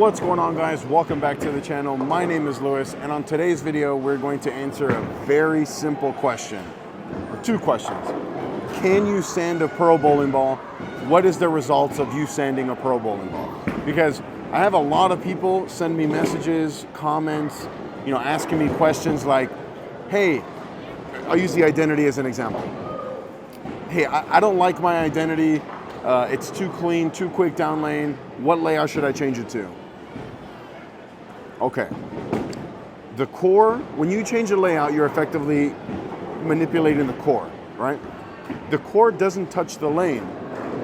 What's going on, guys? Welcome back to the channel. My name is Lewis, and on today's video we're going to answer a very simple question, or two questions. Can you sand a pearl bowling ball? What is the results of you sanding a pearl bowling ball? Because I have a lot of people send me messages, comments, asking me questions like, hey, I'll use the identity as an example. Hey, I don't like my identity. It's too clean, too quick down lane. What layout should I change it to? Okay. The core, when you change the layout, you're effectively manipulating the core, right? The core doesn't touch the lane.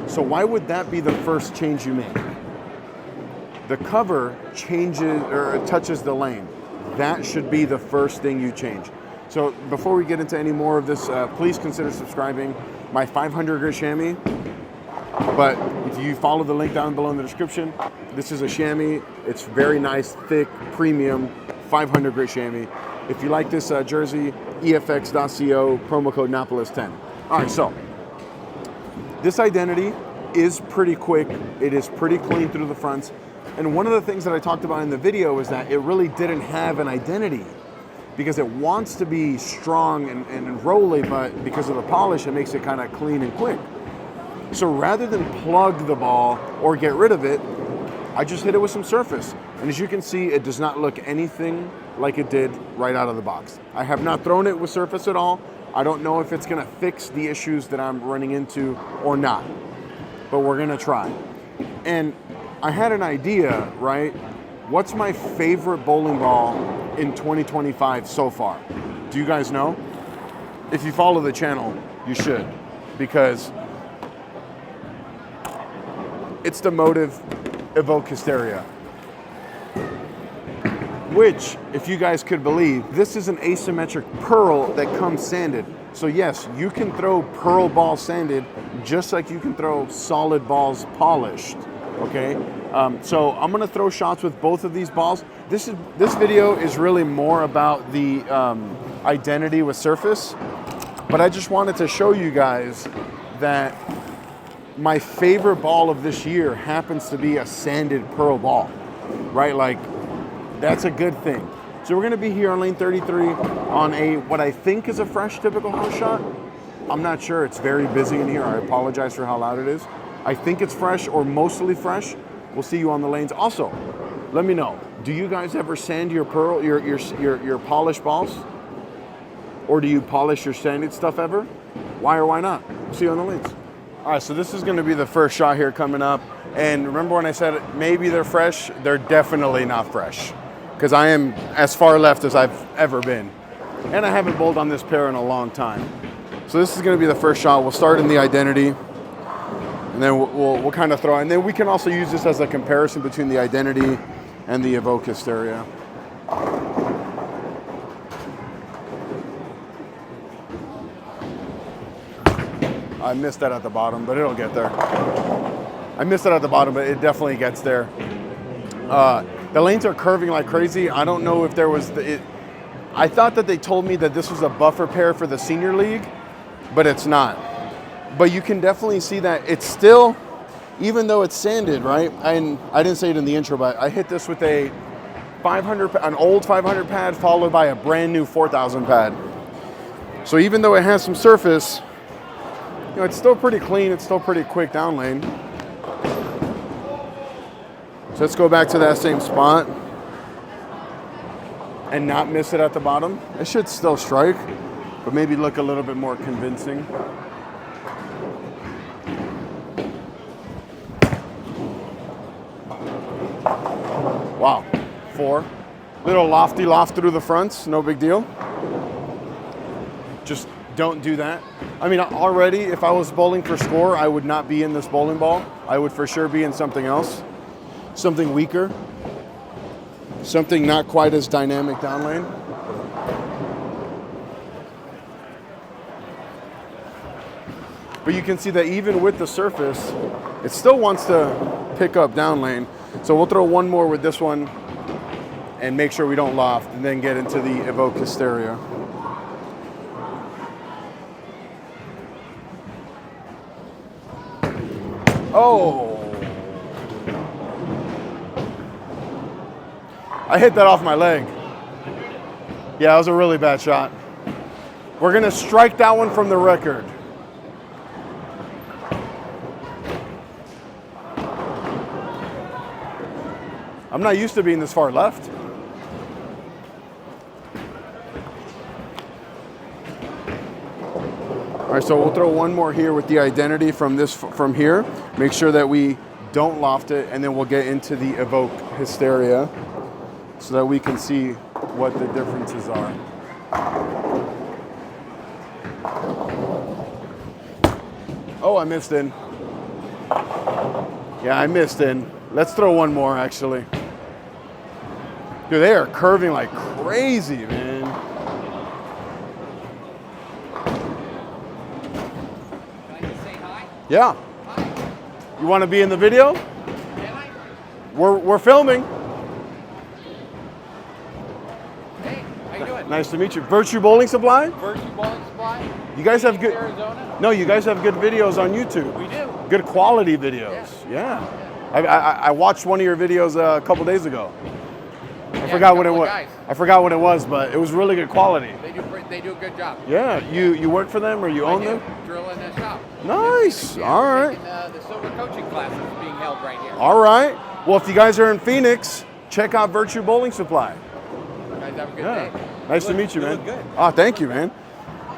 So why would that be the first change you make? The cover changes or touches the lane. That should be the first thing you change. So before we get into any more of this, please consider subscribing. My 500 grit chamois. But if you follow the link down below in the description, this is a chamois. It's very nice, thick, premium, 500 grit chamois. If you like this jersey, efx.co, promo code Napoles 10. All right, so this identity is pretty quick. It is pretty clean through the fronts. And one of the things that I talked about in the video is that it really didn't have an identity because it wants to be strong and rolly, but because of the polish, it makes it kind of clean and quick. So rather than plug the ball or get rid of it, I just hit it with some surface. And as you can see, it does not look anything like it did right out of the box. I have not thrown it with surface at all. I don't know if it's gonna fix the issues that I'm running into or not, but we're gonna try. And I had an idea, right? What's my favorite bowling ball in 2025 so far? Do you guys know? If you follow the channel, you should, because it's the Motiv Evoke Hysteria, which, if you guys could believe, this is an asymmetric pearl that comes sanded. So yes, you can throw pearl balls sanded just like you can throw solid balls polished, okay? So I'm gonna throw shots with both of these balls. This video is really more about the identity with surface, but I just wanted to show you guys that my favorite ball of this year happens to be a sanded pearl ball, right? Like, that's a good thing. So we're gonna be here on lane 33 on what I think is a fresh typical house shot. I'm not sure, it's very busy in here. I apologize for how loud it is. I think it's fresh or mostly fresh. We'll see you on the lanes. Also, let me know, do you guys ever sand your polished balls? Or do you polish your sanded stuff ever? Why or why not? See you on the lanes. All right, so this is gonna be the first shot here coming up. And remember when I said maybe they're fresh? They're definitely not fresh, because I am as far left as I've ever been. And I haven't bowled on this pair in a long time. So this is gonna be the first shot. We'll start in the identity, and then we'll kind of throw, and then we can also use this as a comparison between the identity and the Evoke Hysteria. I missed that at the bottom, but it'll get there. I missed it at the bottom, but it definitely gets there. The lanes are curving like crazy. I don't know if there was, I thought that they told me that this was a buffer pair for the senior league, but it's not. But you can definitely see that it's still, even though it's sanded, right? And I didn't say it in the intro, but I hit this with an old 500 pad followed by a brand new 4,000 pad. So even though it has some surface, it's still pretty clean, it's still pretty quick down lane. So let's go back to that same spot and not miss it at the bottom. It should still strike, but maybe look a little bit more convincing. Wow, 4. Little lofty loft through the fronts, no big deal. Just don't do that. I mean, already, if I was bowling for score, I would not be in this bowling ball. I would for sure be in something else, something weaker, something not quite as dynamic down lane. But you can see that even with the surface, it still wants to pick up down lane. So we'll throw one more with this one and make sure we don't loft, and then get into the Evoke Hysteria. Oh, I hit that off my leg. Yeah, that was a really bad shot. We're gonna strike that one from the record. I'm not used to being this far left. All right, so we'll throw one more here with the identity from here. Make sure that we don't loft it, and then we'll get into the Evoke Hysteria so that we can see what the differences are. Oh, I missed in. Yeah, I missed in. Let's throw one more, actually. Dude, they are curving like crazy, man. Can I just say hi? Yeah. Hi. You want to be in the video? Can I? We're filming. Hey, how you doing? Nice to meet you. Virtue Bowling Supply? Virtue Bowling Supply. You guys have good. Arizona. No, you guys have good videos on YouTube. We do. Good quality videos. Yeah. I watched one of your videos a couple days ago. I forgot what it was. I forgot what it was, but it was really good quality. They do a good job. Yeah. You work for them or you own them? Drill in the shop. Nice. Yeah, all right. Taking, the silver coaching class is being held right here. All right. Well, if you guys are in Phoenix, check out Virtue Bowling Supply. You guys have a good day. Nice to meet you, man. look good. Oh, thank you, man.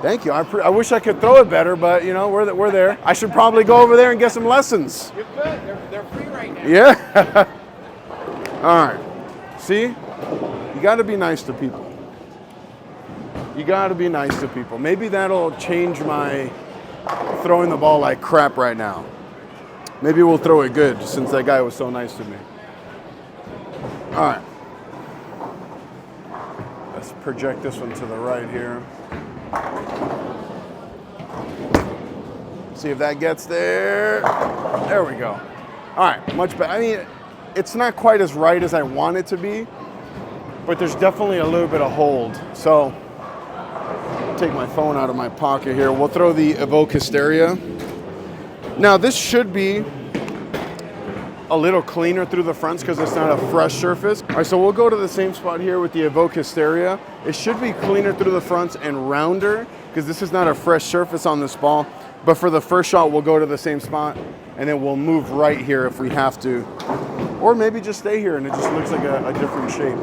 Thank you. I wish I could throw it better, but you know we're there. I should probably go over there and get some lessons. You're good. They're free right now. Yeah. All right. See, you got to be nice to people. You got to be nice to people. Maybe that'll change my throwing the ball like crap right now. Maybe we'll throw it good since that guy was so nice to me. All right. Let's project this one to the right here. See if that gets there. There we go. All right, much better. I mean, it's not quite as right as I want it to be, but there's definitely a little bit of hold. So, take my phone out of my pocket here. We'll throw the Evoke Hysteria. Now, this should be a little cleaner through the fronts because it's not a fresh surface. All right, so we'll go to the same spot here with the Evoke Hysteria. It should be cleaner through the fronts and rounder because this is not a fresh surface on this ball. But for the first shot, we'll go to the same spot and then we'll move right here if we have to. Or maybe just stay here and it just looks like a different shape.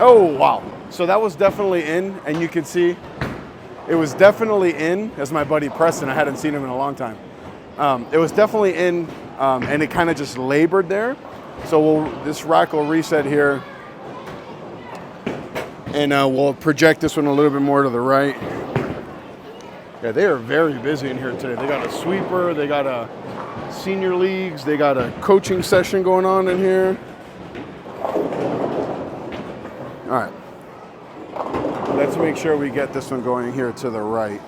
Oh, wow. So that was definitely in, and you can see it was definitely in, as my buddy Preston, I hadn't seen him in a long time. It was definitely in, and it kind of just labored there. So this rack will reset here, and we'll project this one a little bit more to the right. Yeah, they are very busy in here today. They got a sweeper, they got a senior leagues, they got a coaching session going on in here. All right. Let's make sure we get this one going here to the right.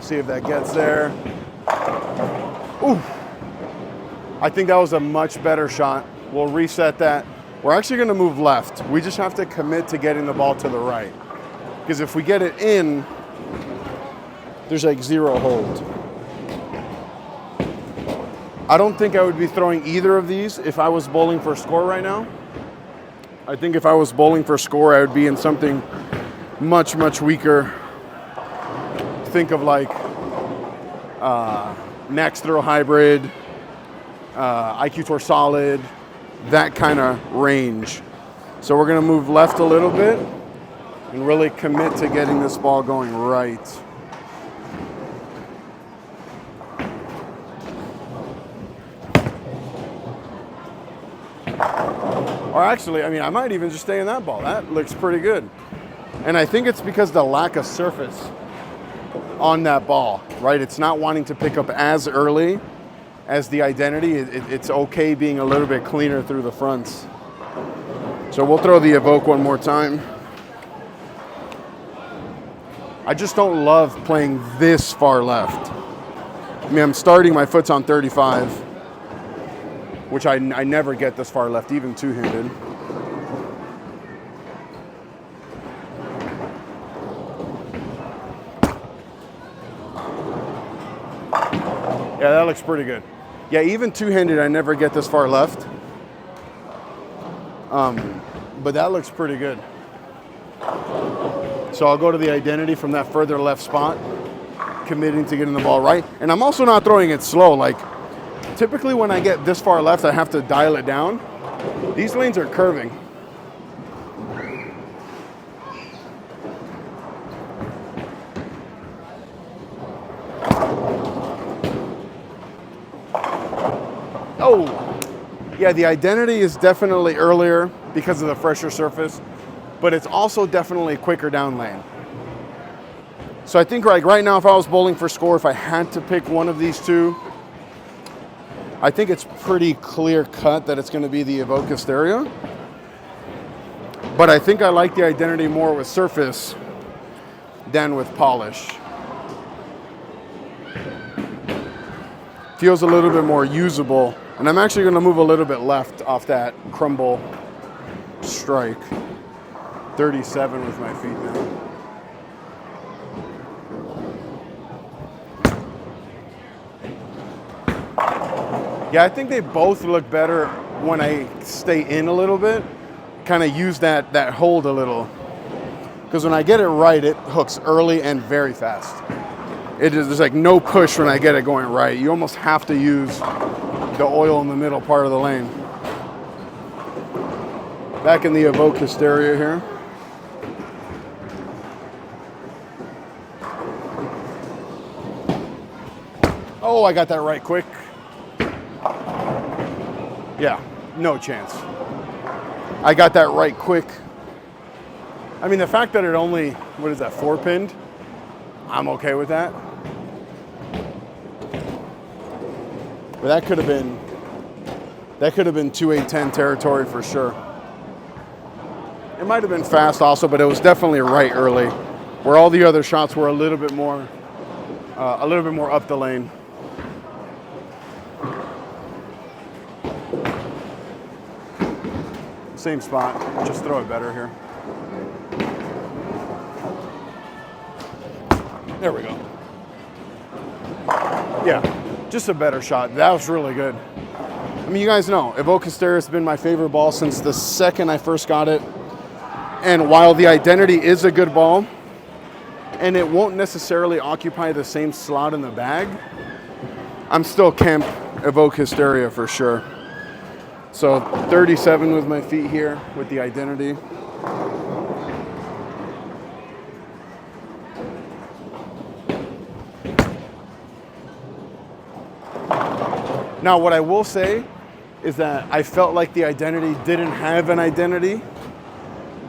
See if that gets there. Ooh. I think that was a much better shot. We'll reset that. We're actually going to move left. We just have to commit to getting the ball to the right. Because if we get it in, there's like zero hold. I don't think I would be throwing either of these if I was bowling for score right now. I think if I was bowling for score, I would be in something much, much weaker. Think of like Max Throw Hybrid, IQ Tour Solid, that kind of range. So we're gonna move left a little bit and really commit to getting this ball going right. Or actually, I mean, I might even just stay in that ball. That looks pretty good. And I think it's because the lack of surface on that ball, right? It's not wanting to pick up as early as the identity. It's okay being a little bit cleaner through the fronts. So we'll throw the Evoke one more time. I just don't love playing this far left. I mean, I'm starting, my foot's on 35, which I never get this far left, even two-handed. Yeah, that looks pretty good. Yeah, even two-handed, I never get this far left. But that looks pretty good. So I'll go to the identity from that further left spot, committing to getting the ball right. And I'm also not throwing it slow. Like, typically when I get this far left, I have to dial it down. These lanes are curving. Oh, yeah, the identity is definitely earlier because of the fresher surface, but it's also definitely a quicker down lane. So I think like right now, if I was bowling for score, if I had to pick one of these two, I think it's pretty clear cut that it's going to be the Evoke Hysteria. But I think I like the identity more with surface than with polish. Feels a little bit more usable. And I'm actually going to move a little bit left off that crumble strike. 37 with my feet now. Yeah, I think they both look better when I stay in a little bit. Kind of use that hold a little. Because when I get it right, it hooks early and very fast. There's like no push when I get it going right. You almost have to use the oil in the middle part of the lane. Back in the Evoke Hysteria here. Oh, I got that right quick. Yeah, no chance. I got that right quick. I mean, the fact that it only, what is that, 4-pinned? I'm okay with that. But that could have been 2-8-10 territory for sure. It might have been fast also, but it was definitely right early, where all the other shots were a little bit more up the lane. Same spot, just throw it better here. There we go. Yeah, just a better shot. That was really good. I mean, you guys know, Evoke Hysteria has been my favorite ball since the second I first got it. And while the identity is a good ball, and it won't necessarily occupy the same slot in the bag, I'm still camp Evoke Hysteria for sure. So 37 with my feet here with the identity. Now, what I will say is that I felt like the identity didn't have an identity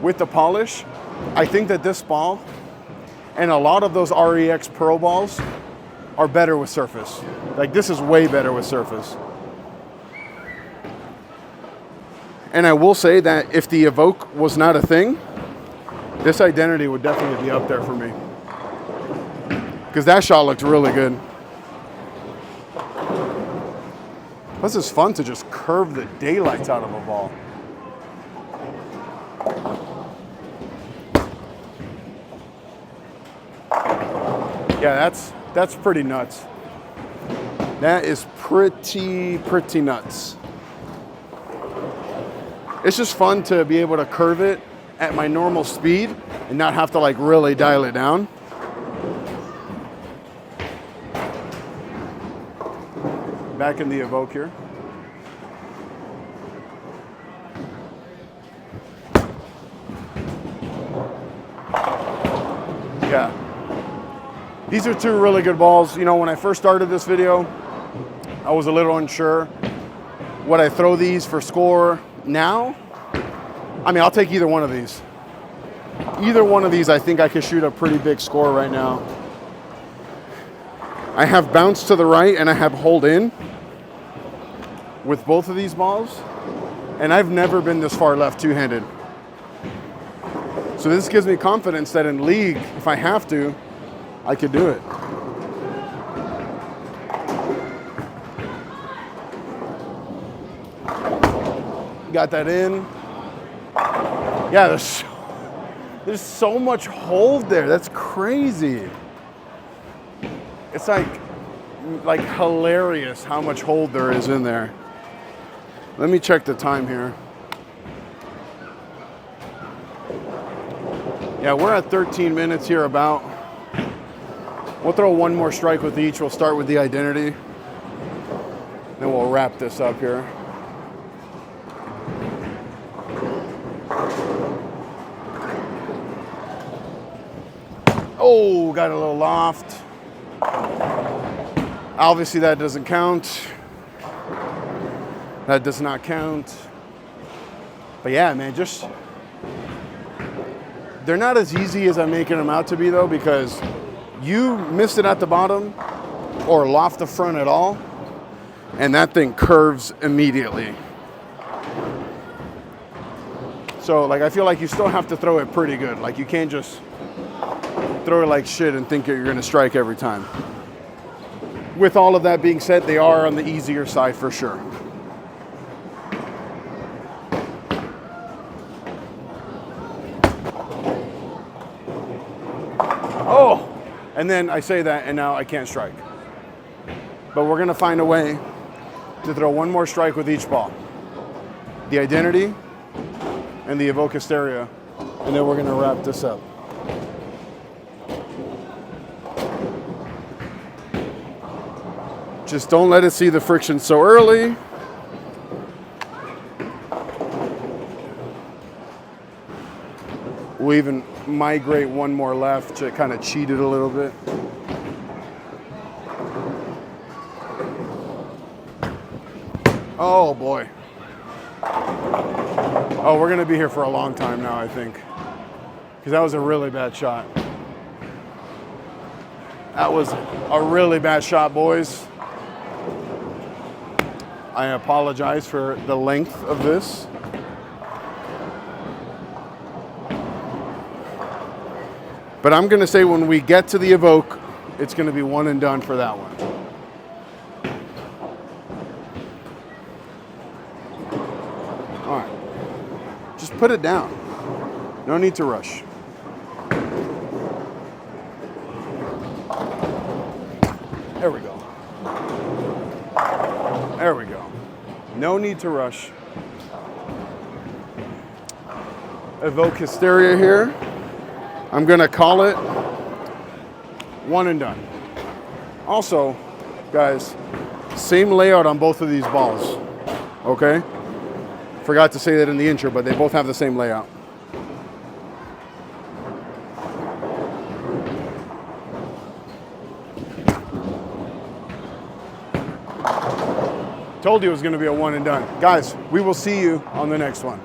with the polish. I think that this ball and a lot of those REX Pro balls are better with surface. Like, this is way better with surface. And I will say that if the Evoke was not a thing, this identity would definitely be up there for me. Because that shot looked really good. Plus, it's fun to just curve the daylights out of a ball. Yeah, that's pretty nuts. That is pretty nuts. It's just fun to be able to curve it at my normal speed and not have to like really dial it down. Back in the Evoke here. Yeah. These are two really good balls. You know, when I first started this video, I was a little unsure. Would I throw these for score now? I mean, I'll take either one of these. Either one of these, I think I could shoot a pretty big score right now. I have bounce to the right and I have hold in with both of these balls. And I've never been this far left two-handed. So this gives me confidence that in league, if I have to, I could do it. Got that in. Yeah, there's so much hold there. That's crazy. It's like like hilarious how much hold there is in there. Let me check the time here. Yeah, we're at 13 minutes here about. We'll throw one more strike with each. We'll start with the identity. Then we'll wrap this up here. Oh, got a little loft. Obviously that doesn't count. That does not count. But yeah, man, just, they're not as easy as I'm making them out to be though, because you miss it at the bottom or loft the front at all, and that thing curves immediately. So like, I feel like you still have to throw it pretty good. Like you can't just throw it like shit and think you're gonna strike every time. With all of that being said, they are on the easier side for sure. Oh, and then I say that and now I can't strike. But we're gonna find a way to throw one more strike with each ball. The identity and the Evoke Hysteria, and then we're gonna wrap this up. Just don't let it see the friction so early. We'll even migrate one more left to kind of cheat it a little bit. Oh boy. Oh, we're gonna be here for a long time now, I think. Because that was a really bad shot. That was a really bad shot, boys. I apologize for the length of this. But I'm gonna say when we get to the Evoke, it's gonna be one and done for that one. All right, just put it down. No need to rush. There we go. There we go. No need to rush. Evoke Hysteria here. I'm gonna call it one and done. Also, guys, same layout on both of these balls, okay? Forgot to say that in the intro, but they both have the same layout. Told you it was gonna be a one and done. Guys, we will see you on the next one.